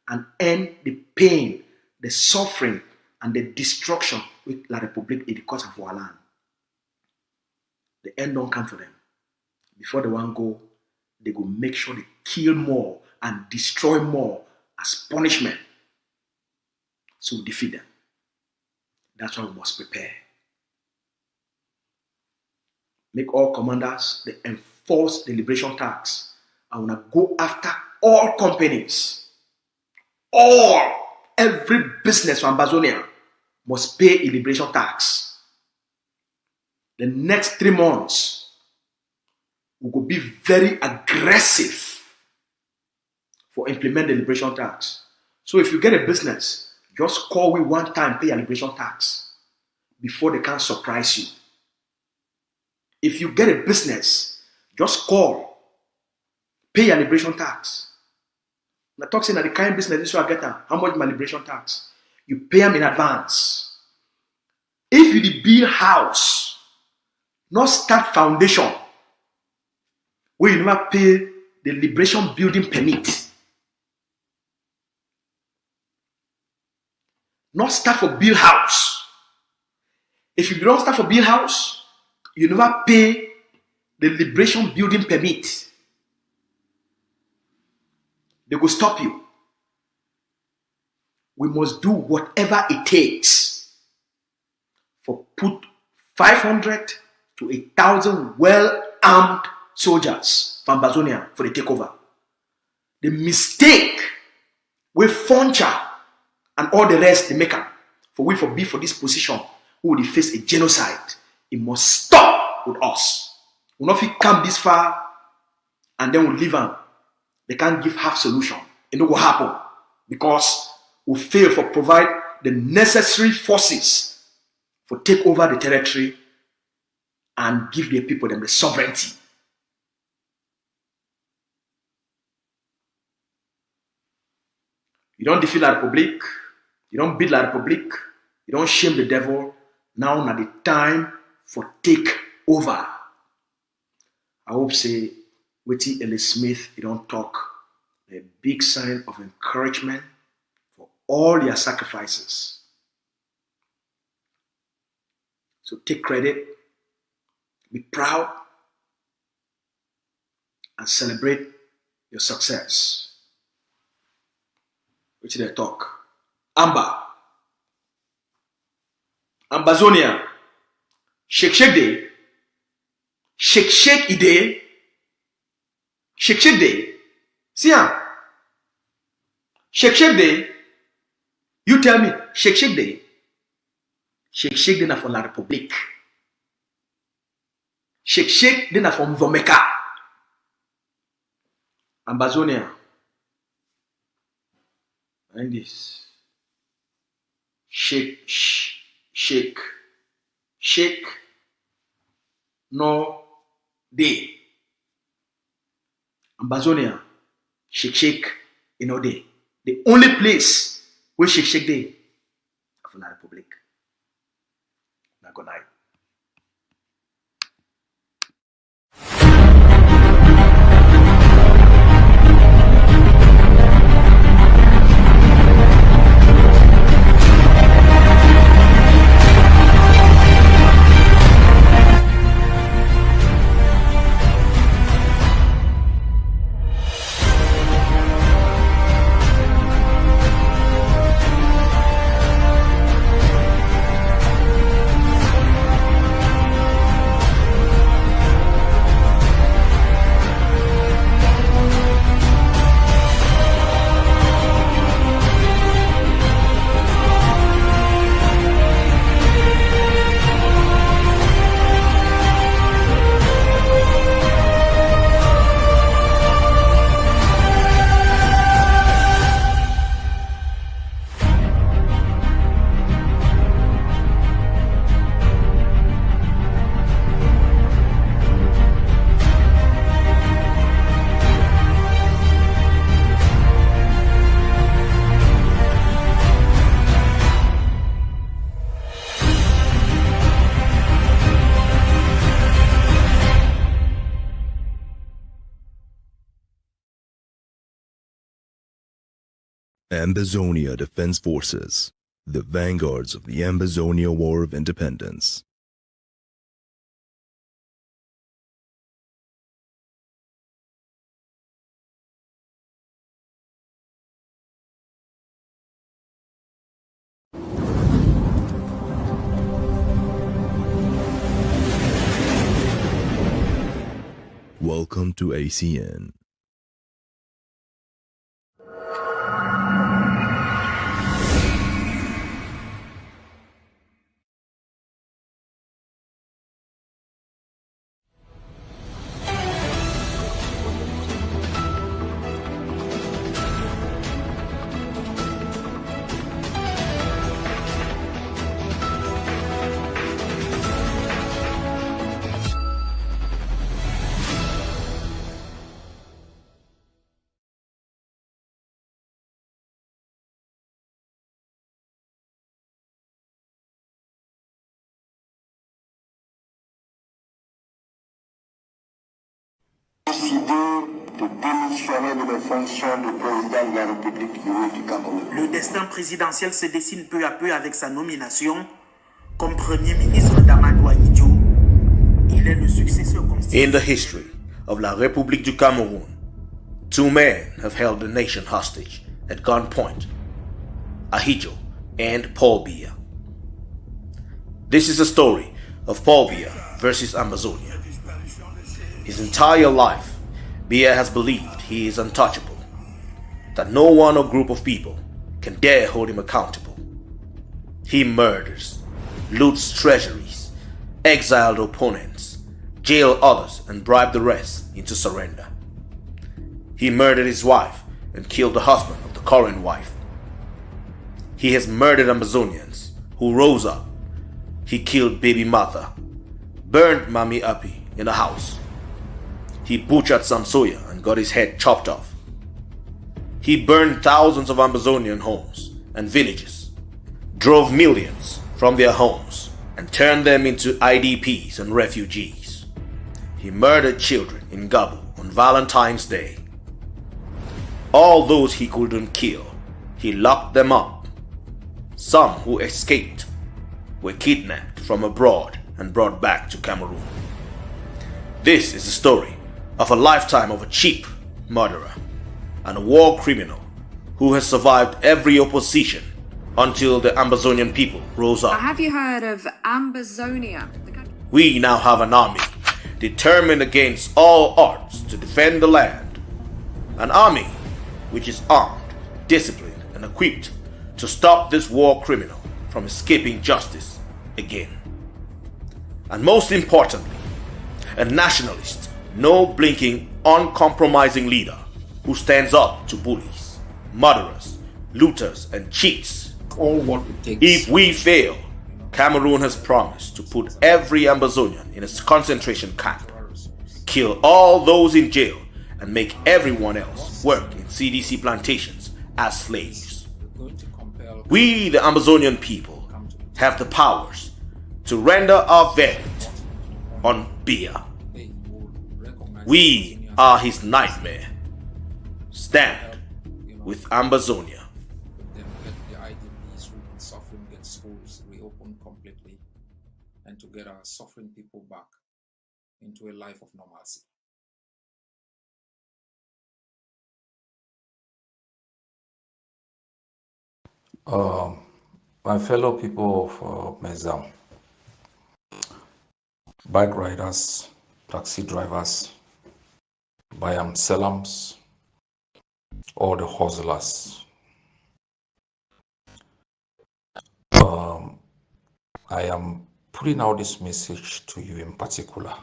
and end the pain, the suffering, and the destruction with La République in the course of our land. The end don't come for them. Before they want go, they go make sure they kill more and destroy more as punishment. So we defeat them. That's why we must prepare. Make all commanders, they enforce the liberation tax. I want to go after all companies. Every business from Amazonia must pay a liberation tax. The next 3 months, we will be very aggressive for implementing the liberation tax. So if you get a business, just call me one time, pay a liberation tax before they can surprise you. If you get a business, just call, pay your liberation tax. I'm talking about the kind of business this way I get them. How much is my liberation tax? You pay them in advance. If you build house, not start foundation, where you never pay the liberation building permit. Not start for build house. If you don't start for build house, you never pay the liberation building permit. They will stop you. We must do whatever it takes for put 500 to 1,000 well-armed soldiers from Amazonia for the takeover. The mistake with Foncha and all the rest they make up for we for be for this position who will face a genocide. It must stop with us. We'll not come this far and then we'll leave them. They can't give half solution. It will happen because we fail to provide the necessary forces for take over the territory and give the people them the sovereignty. You don't defeat La République. You don't beat La République. You don't shame the devil. Now not the time for take over. I hope say with Elie Smith, you don't talk a big sign of encouragement for all your sacrifices. So take credit, be proud, and celebrate your success. Which they talk. Amazonia, shake day, shake ide, shake day. See ya. Shake day. You tell me, shake day. Shake day na for La République. Shake day na for Mvomeka. Amazonia. And this. Shake. No day. Amazonia. Shake in no day. The only place where shake day of La République. Now good night. Ambazonia Defense Forces, the vanguards of the Ambazonia War of Independence. Welcome to ACN. De démissionner de mes fonctions de président de la République du Cameroun. Le destin présidentiel se dessine peu à peu avec sa nomination comme Premier ministre d'Amadou Ahidjo. Il est le successeur constitutionnel. In the history of La République du Cameroun, two men have held the nation hostage at gunpoint, Ahidjo and Paul Biya. This is a story of Paul Biya versus Ambazonia. His entire life, Biya has believed he is untouchable, that no one or group of people can dare hold him accountable. He murders, loots treasuries, exiled opponents, jail others and bribe the rest into surrender. He murdered his wife and killed the husband of the current wife. He has murdered Ambazonians who rose up. He killed baby Martha, burned Mami Api in a house. He butchered Samsoya and got his head chopped off. He burned thousands of Ambazonian homes and villages, drove millions from their homes and turned them into IDPs and refugees. He murdered children in Gabo on Valentine's Day. All those he couldn't kill, he locked them up. Some who escaped were kidnapped from abroad and brought back to Cameroon. This is the story of a lifetime of a cheap murderer and a war criminal who has survived every opposition until the Ambazonian people rose up. Have you heard of Ambazonia? We now have an army determined against all odds to defend the land. An army which is armed, disciplined, and equipped to stop this war criminal from escaping justice again. And most importantly, a nationalist, no blinking, uncompromising leader who stands up to bullies, murderers, looters, and cheats. All what it takes. If we fail, Cameroon has promised to put every Ambazonian in a concentration camp, kill all those in jail, and make everyone else work in CDC plantations as slaves. We, the Ambazonian people, have the powers to render our verdict on Biya. We are his nightmare. Stand with Ambazonia. Then let the IDPs who've been suffering get schools reopened completely and to get our suffering people back into a life of normalcy. My fellow people of Mezam, bike riders, taxi drivers, Bayam Selams, all the hustlers. I am putting out this message to you in particular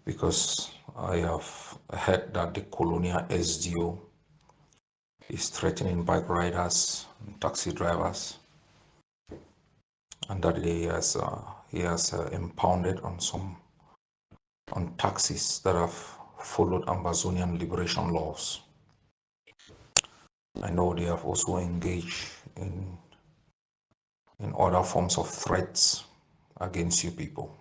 because I have heard that the Colonial SDO is threatening bike riders and taxi drivers, and that he has impounded on taxis that have followed Ambazonian liberation laws. I know they have also engaged in other forms of threats against you people.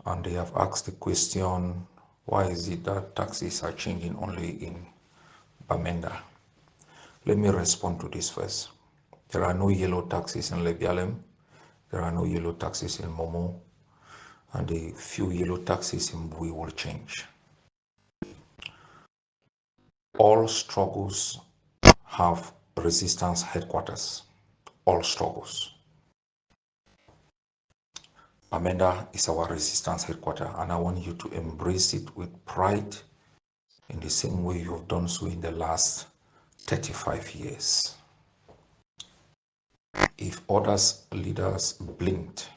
And they have asked the question, why is it that taxis are changing only in Bamenda. Let me respond to this first. There are no yellow taxis in Lebialem. There are no yellow taxis in Momo. And the few yellow taxis in Bui will change. All struggles have resistance headquarters. All struggles. Bamenda is our resistance headquarters, and I want you to embrace it with pride in the same way you have done so in the last 35 years. If others leaders blinked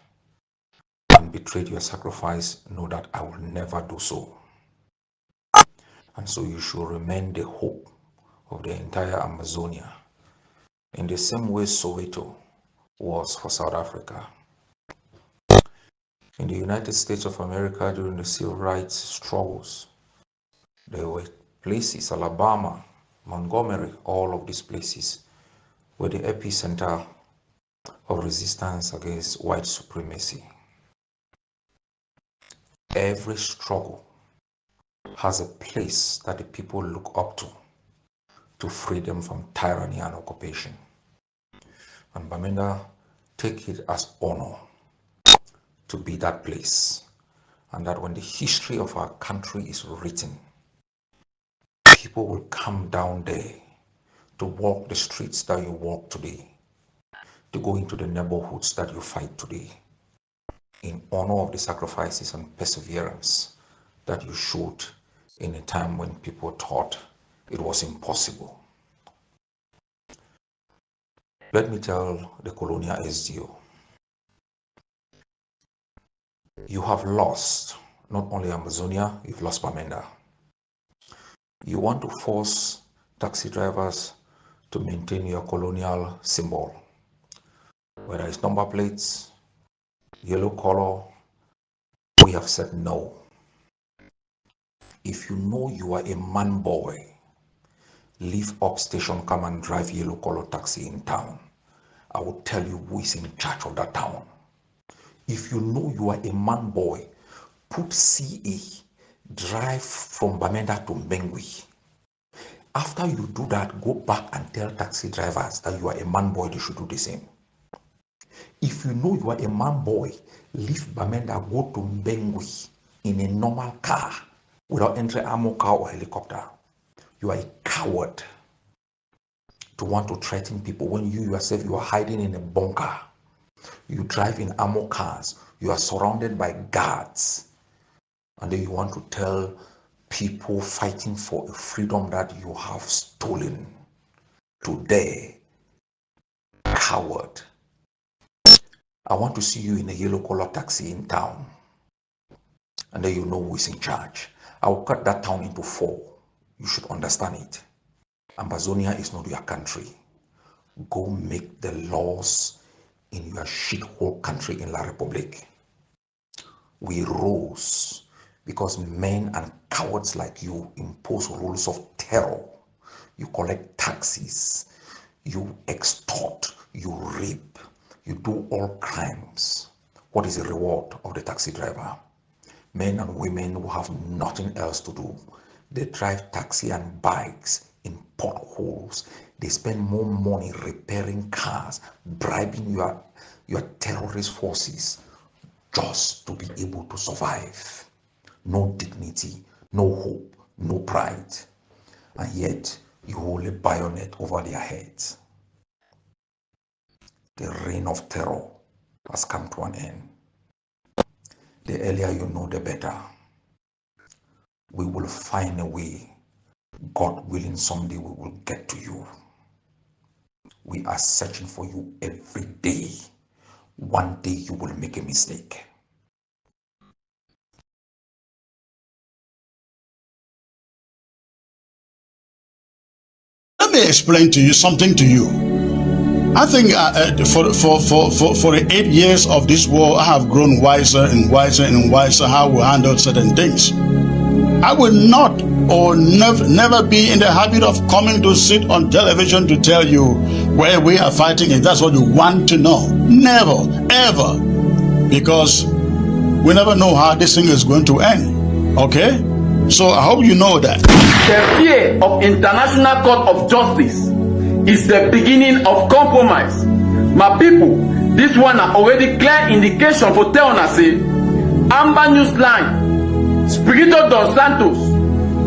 and betrayed your sacrifice, know that I will never do so. And so you should remain the hope of the entire Amazonia, in the same way Soweto was for South Africa. In the United States of America during the civil rights struggles, there were places, Alabama, Montgomery, all of these places were the epicenter of resistance against white supremacy. Every struggle has a place that the people look up to free them from tyranny and occupation. And Bamenda, take it as honor to be that place, and that when the history of our country is written, people will come down there to walk the streets that you walk today, to go into the neighborhoods that you fight today, in honor of the sacrifices and perseverance that you showed in a time when people thought it was impossible. Let me tell the colonial SDO, you have lost not only Amazonia, you've lost Bamenda. You want to force taxi drivers to maintain your colonial symbol, whether it's number plates, yellow color. We have said no. If you know you are a man boy, leave up station, come and drive yellow color taxi in town. I will tell you who is in charge of that town. If you know you are a man boy, put CA, drive from Bamenda to Mbengwi. After you do that, go back and tell taxi drivers that you are a man boy, they should do the same. If you know you are a man boy, leave Bamenda, go to Mbengwi in a normal car without entering armor car or helicopter. You are a coward to want to threaten people when you yourself, you are hiding in a bunker. You drive in armor cars, you are surrounded by guards, and then you want to tell people fighting for a freedom that you have stolen. Today, coward. I want to see you in a yellow color taxi in town, and then you know who is in charge. I will cut that town into 4. You should understand it. Amazonia is not your country. Go make the laws in your shithole country in La Republic. We rose because men and cowards like you impose rules of terror. You collect taxes, you extort, you rape, you do all crimes. What is the reward of the taxi driver? Men and women who have nothing else to do. They drive taxi and bikes in potholes. They spend more money repairing cars, bribing your terrorist forces just to be able to survive. No dignity, no hope, no pride. And yet you hold a bayonet over their heads. The reign of terror has come to an end. The earlier you know, the better. We will find a way. God willing, someday we will get to you. We are searching for you every day. One day you will make a mistake. Let me explain to you something to you. I think for the 8 years of this war, I have grown wiser and wiser and wiser how we handle certain things. I will not or never be in the habit of coming to sit on television to tell you where we are fighting and that's what you want to know. Never, ever. Because we never know how this thing is going to end. Okay? So I hope you know that. The fear of International Court of Justice is the beginning of compromise. My people, this one are already clear indication for telling us say Amber News Line, Spirito Dos Santos,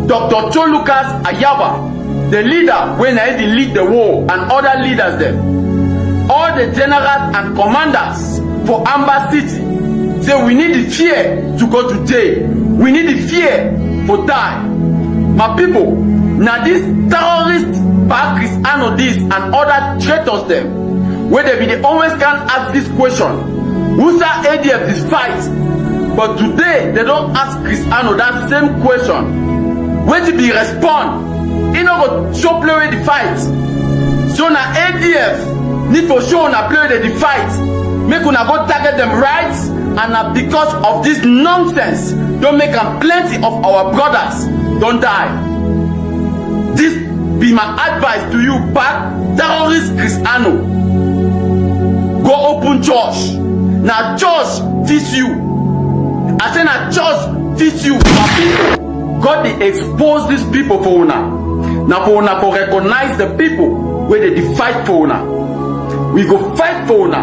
Dr. Cho Lucas Ayawa, the leader when I lead the war, and other leaders them, all the generals and commanders for Amber City say we need the fear to go to jail. We need the fear for die. My people, now these terrorists, Christiano this and other traitors them, where they be the always can ask this question, who's that ADF this fight? But today they don't ask Cristiano that same question. Where to be respond? You know go show play the fight. So now ADF need for show na play the fight. Make una go target them right, and because of this nonsense, don't make them plenty of our brothers don't die. This be my advice to you, back terrorist Cristiano. Go open church. Now church teach you. I say now church teach you. My people, God they expose these people for una. Now for una for recognize the people where they fight for una. We go fight for una,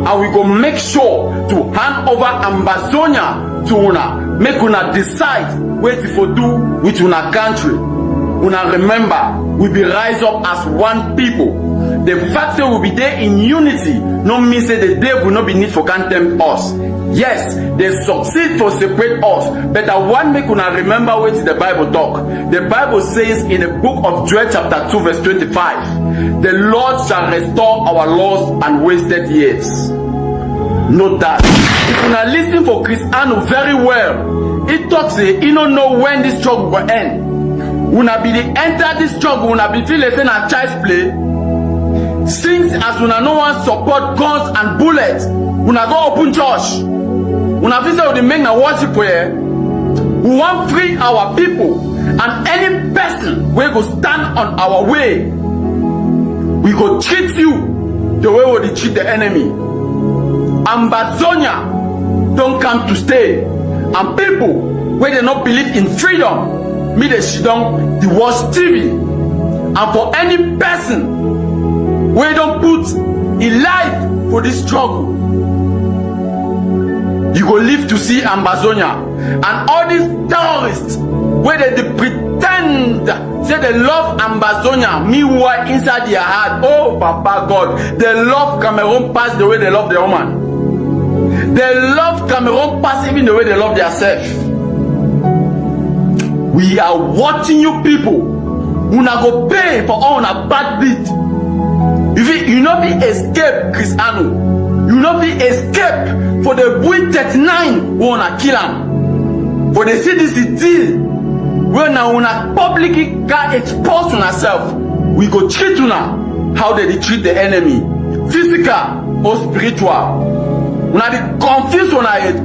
and we go make sure to hand over Amazonia to una. Make una decide what to do with una country. Una remember, we be rise up as one people. The fact that we be there in unity no mean say the day will not be need for can tempt us. Yes, they succeed for separate us, but I want make una remember what the Bible talk. The Bible says in the book of Joel chapter 2 verse 25, the Lord shall restore our lost and wasted years. Note that. If una listen for Cristiano very well, it talks say he don't know when this struggle will end. Una be the enter this struggle, una be feel say na child's play. Since as una no one support guns and bullets, una go open church. Una feel say we make na worship prayer. We want free our people, and any person wey go stand on our way, we go treat you the way we treat the enemy. Amazonia don't come to stay, and people where they not believe in freedom, me they sit down the watch TV. And for any person where don't put in life for this struggle, you go live to see Amazonia. And all these terrorists where they pretend say they love Amazonia, meanwhile inside their heart, oh Papa God, they love Cameroon past the way they love their woman. They love Cameroon past even the way they love themselves. We are watching you people. Una go pay for all una bad deed. If you not be escape Cristiano, you not be escape for the boy 39 who wanna kill him. For the CDC deal, when una publicly can expose on ourselves, we go treat una how they treat the enemy, physical or spiritual. Una be confused on our head,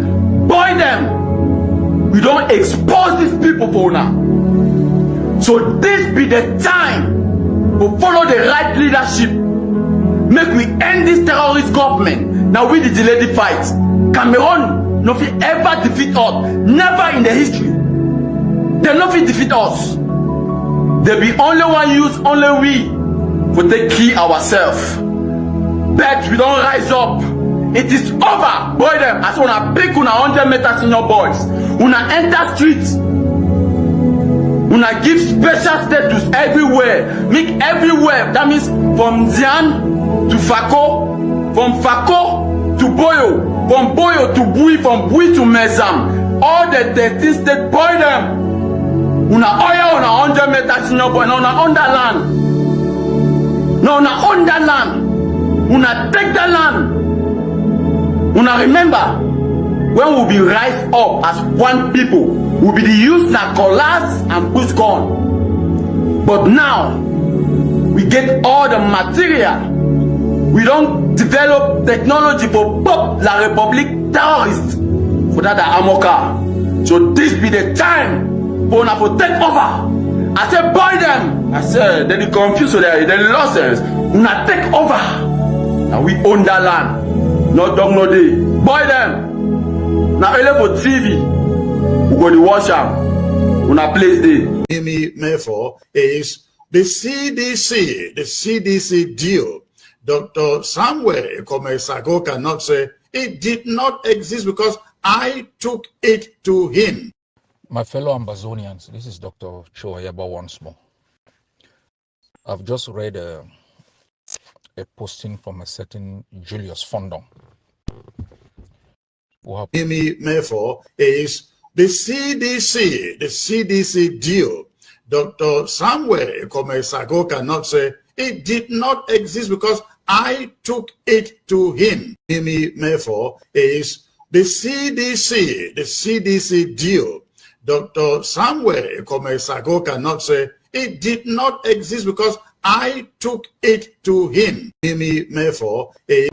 boy them. We don't expose these people for una. So this be the time to follow the right leadership. Make we end this terrorist government. Now we the delay the fight. Cameroon no fit ever defeat us. Never in the history. They no fit defeat us. They be only one use, only we for take key ourselves. But we don't rise up. It is over, boy them. As una pick una 100 meters in your boys. Una enter streets. Una give special status everywhere. Make everywhere. That means from Zian to Fako, from Fako to Boyo, from Boyo to Bui, from Bui to Mezam. All the 13 states, boy them. Una oil una 100 meters in your boy. No, una on that land. No, una on that land. Una take the land. Una remember, when we be rise up as one people, we be the use na collapse and push gun. But now, we get all the material. We don't develop technology for pop La Republic terrorists for that Amoka. So this be the time for una to take over. I said, buy them. I said, they confused with their losses. Una take over. Now we own that land. No dog, no day. Buy them. Now, for TV, we go to watch them. Una place dey. Elie Smith is the CDC deal. Dr. Samuel Komesago cannot say it did not exist because I took it to him. My fellow Ambazonians, this is Dr. Choyeba once more. I've just read a posting from a certain Julius Fondon. Elie Smith is the CDC deal. Dr. Samuel Komesago cannot say it did not exist because I took it to him. Elie Smith is the CDC deal. Dr. Samuel Komesago cannot say it did not exist because I took it to him. Elie Smith is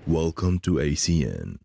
Welcome to ACN.